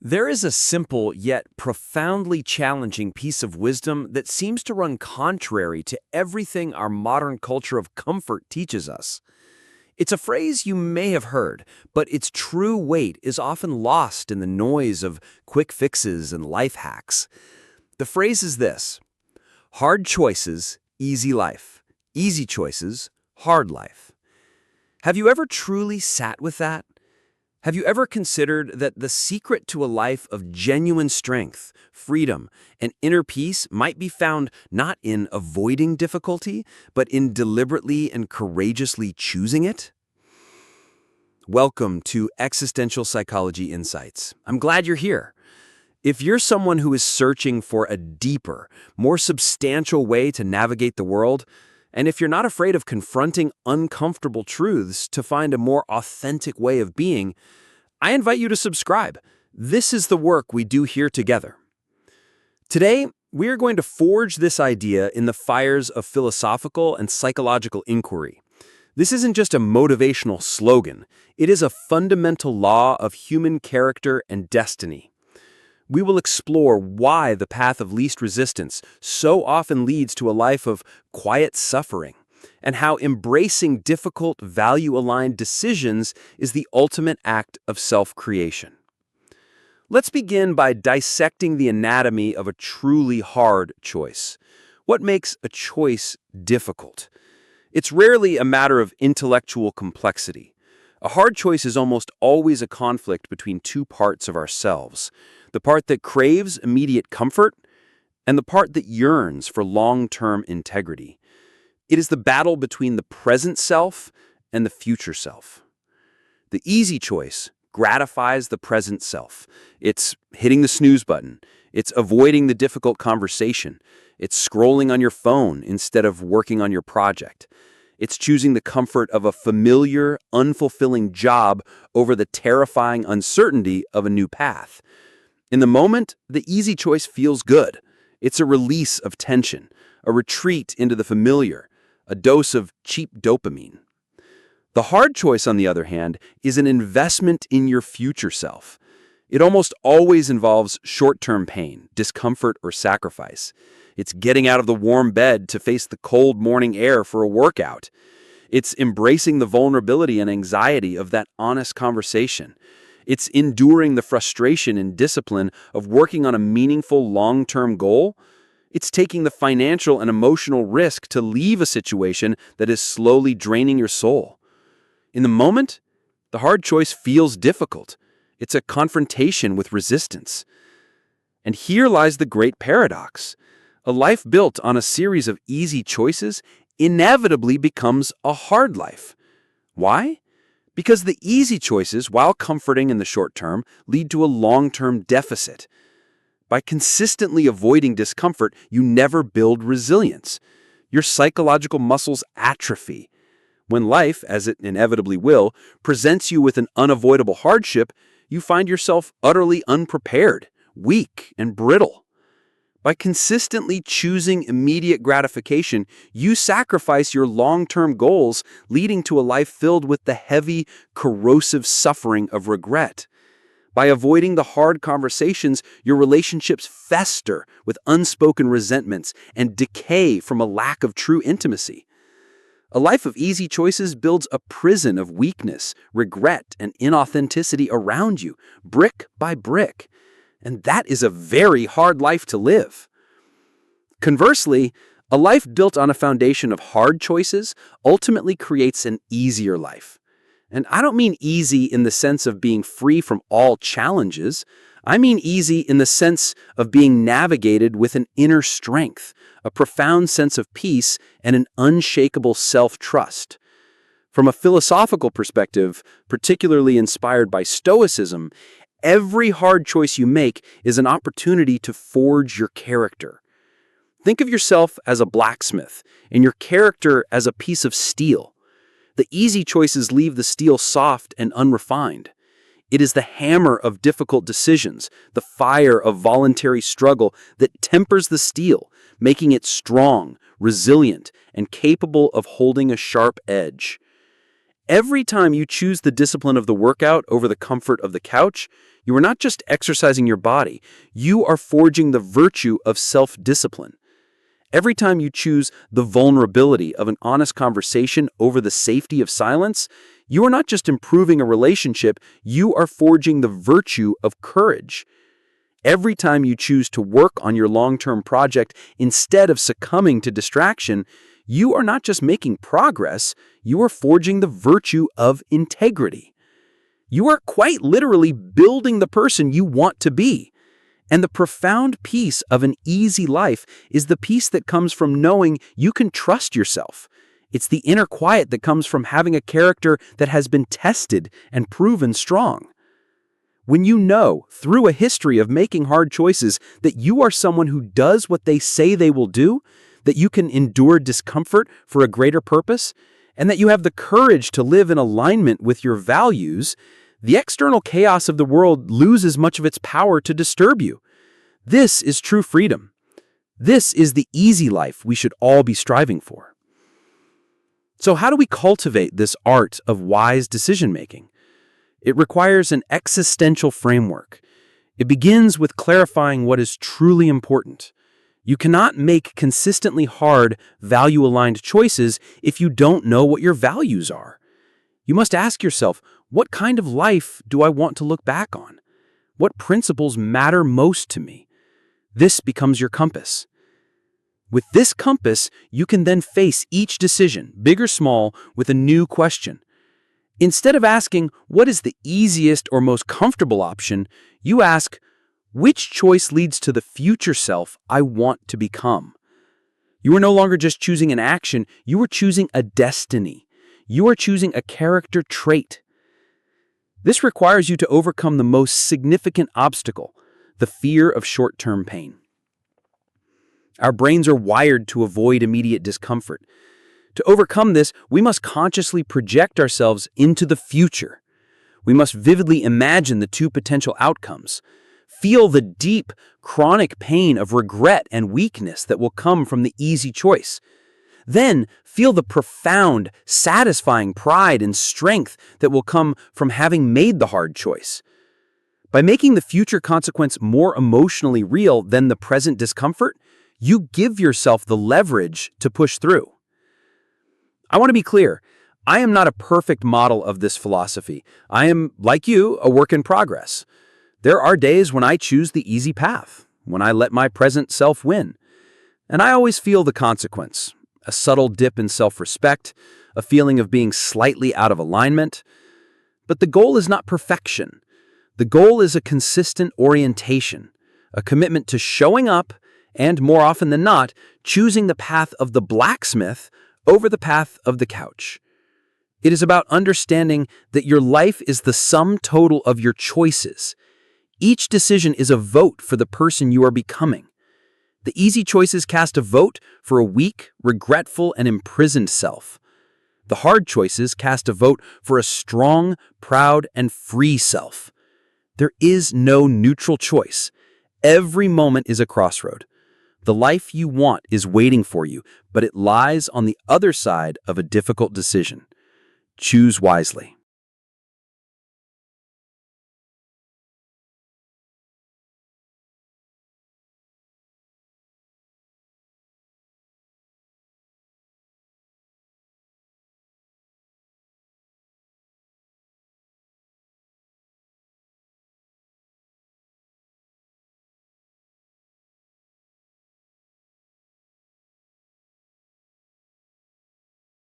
There is a simple yet profoundly challenging piece of wisdom that seems to run contrary to everything our modern culture of comfort teaches us. It's a phrase you may have heard, but its true weight is often lost in the noise of quick fixes and life hacks. The phrase is this: hard choices, easy life. Easy choices, hard life. Have you ever truly sat with that? Have you ever considered that the secret to a life of genuine strength, freedom, and inner peace might be found not in avoiding difficulty, but in deliberately and courageously choosing it? Welcome to Existential Psychology Insights. I'm glad you're here. If you're someone who is searching for a deeper, more substantial way to navigate the world, and if you're not afraid of confronting uncomfortable truths to find a more authentic way of being, I invite you to subscribe. This is the work we do here together. Today, we are going to forge this idea in the fires of philosophical and psychological inquiry. This isn't just a motivational slogan. It is a fundamental law of human character and destiny. We will explore why the path of least resistance so often leads to a life of quiet suffering, and how embracing difficult, value-aligned decisions is the ultimate act of self-creation. Let's begin by dissecting the anatomy of a truly hard choice. What makes a choice difficult? It's rarely a matter of intellectual complexity. A hard choice is almost always a conflict between two parts of ourselves: the part that craves immediate comfort and the part that yearns for long-term integrity. It is the battle between the present self and the future self. The easy choice gratifies the present self. It's hitting the snooze button. It's avoiding the difficult conversation. It's scrolling on your phone instead of working on your project. It's choosing the comfort of a familiar, unfulfilling job over the terrifying uncertainty of a new path. In the moment, the easy choice feels good. It's a release of tension, a retreat into the familiar, a dose of cheap dopamine. The hard choice, on the other hand, is an investment in your future self. It almost always involves short-term pain, discomfort, or sacrifice. It's getting out of the warm bed to face the cold morning air for a workout. It's embracing the vulnerability and anxiety of that honest conversation. It's enduring the frustration and discipline of working on a meaningful long-term goal. It's taking the financial and emotional risk to leave a situation that is slowly draining your soul. In the moment, the hard choice feels difficult. It's a confrontation with resistance. And here lies the great paradox. A life built on a series of easy choices inevitably becomes a hard life. Why? Because the easy choices, while comforting in the short term, lead to a long-term deficit. By consistently avoiding discomfort, you never build resilience. Your psychological muscles atrophy. When life, as it inevitably will, presents you with an unavoidable hardship, you find yourself utterly unprepared, weak, and brittle. By consistently choosing immediate gratification, you sacrifice your long-term goals, leading to a life filled with the heavy, corrosive suffering of regret. By avoiding the hard conversations, your relationships fester with unspoken resentments and decay from a lack of true intimacy. A life of easy choices builds a prison of weakness, regret, and inauthenticity around you, brick by brick. And that is a very hard life to live. Conversely, a life built on a foundation of hard choices ultimately creates an easier life. And I don't mean easy in the sense of being free from all challenges. I mean easy in the sense of being navigated with an inner strength, a profound sense of peace, and an unshakable self-trust. From a philosophical perspective, particularly inspired by Stoicism, every hard choice you make is an opportunity to forge your character. Think of yourself as a blacksmith and your character as a piece of steel. The easy choices leave the steel soft and unrefined. It is the hammer of difficult decisions, the fire of voluntary struggle that tempers the steel, making it strong, resilient, and capable of holding a sharp edge. Every time you choose the discipline of the workout over the comfort of the couch, you are not just exercising your body, you are forging the virtue of self-discipline. Every time you choose the vulnerability of an honest conversation over the safety of silence, you are not just improving a relationship, you are forging the virtue of courage. Every time you choose to work on your long-term project instead of succumbing to distraction, you are not just making progress, you are forging the virtue of integrity. You are quite literally building the person you want to be. And the profound peace of an easy life is the peace that comes from knowing you can trust yourself. It's the inner quiet that comes from having a character that has been tested and proven strong. When you know, through a history of making hard choices, that you are someone who does what they say they will do, that you can endure discomfort for a greater purpose, and that you have the courage to live in alignment with your values, the external chaos of the world loses much of its power to disturb you. This is true freedom. This is the easy life we should all be striving for. So how do we cultivate this art of wise decision-making? It requires an existential framework. It begins with clarifying what is truly important. You cannot make consistently hard, value-aligned choices if you don't know what your values are. You must ask yourself, what kind of life do I want to look back on? What principles matter most to me? This becomes your compass. With this compass, you can then face each decision, big or small, with a new question. Instead of asking, what is the easiest or most comfortable option, you ask, which choice leads to the future self I want to become? You are no longer just choosing an action, you are choosing a destiny. You are choosing a character trait. This requires you to overcome the most significant obstacle, the fear of short-term pain. Our brains are wired to avoid immediate discomfort. To overcome this, we must consciously project ourselves into the future. We must vividly imagine the two potential outcomes. Feel the deep, chronic pain of regret and weakness that will come from the easy choice. Then feel the profound, satisfying pride and strength that will come from having made the hard choice. By making the future consequence more emotionally real than the present discomfort, you give yourself the leverage to push through. I want to be clear, I am not a perfect model of this philosophy. I am, like you, a work in progress. There are days when I choose the easy path, when I let my present self win. And I always feel the consequence, a subtle dip in self-respect, a feeling of being slightly out of alignment. But the goal is not perfection. The goal is a consistent orientation, a commitment to showing up and, more often than not, choosing the path of the blacksmith over the path of the couch. It is about understanding that your life is the sum total of your choices. Each decision is a vote for the person you are becoming. The easy choices cast a vote for a weak, regretful, and imprisoned self. The hard choices cast a vote for a strong, proud, and free self. There is no neutral choice. Every moment is a crossroad. The life you want is waiting for you, but it lies on the other side of a difficult decision. Choose wisely.